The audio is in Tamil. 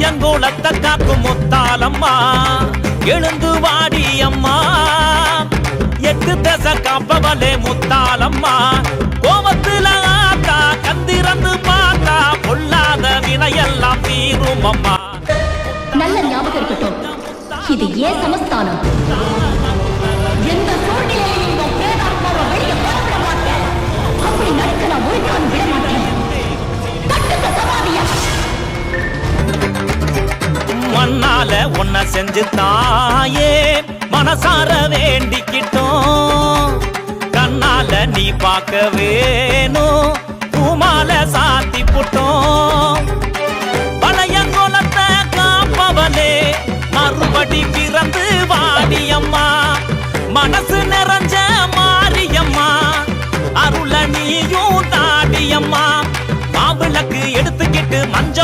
பழையங்குளத்தை காக்கும் முத்தாலம்மா எழுந்து வாடி அம்மா எட்டு தசை காப்பவளே முத்தாலம்மா கோபத்துல ஆத்தா கந்திரந்து பார்த்தா பொல்லாத வினையெல்லாம் தீரும் அம்மா. நல்ல ஞாபகம் இருக்கட்டும், இது ஏன் சமஸ்தானம். எந்த சூழ்நிலையிலும் பேராத்மாவை வெளியே வரவிட மாட்டேன். அப்படி நடக்க நான் ஒரு நாள் விட மாட்டேன். கட்டுக்க சமாதியா. மண்ணால ஒன்ன செஞ்சு தாயே மனசார வேண்டிக்கிட்டோம். கண்ணால நீ பார்க்க வேணும் பூமால சாத்தி புட்டோம். பழையங்குளத்தை காப்பவனே மறுபடி பிறந்து வாடியம்மா மனசு நிறைஞ்ச மாரியம்மா அருள நீயும் தாடியம்மா. மாவிளக்கு எடுத்துக்கிட்டு மஞ்சள்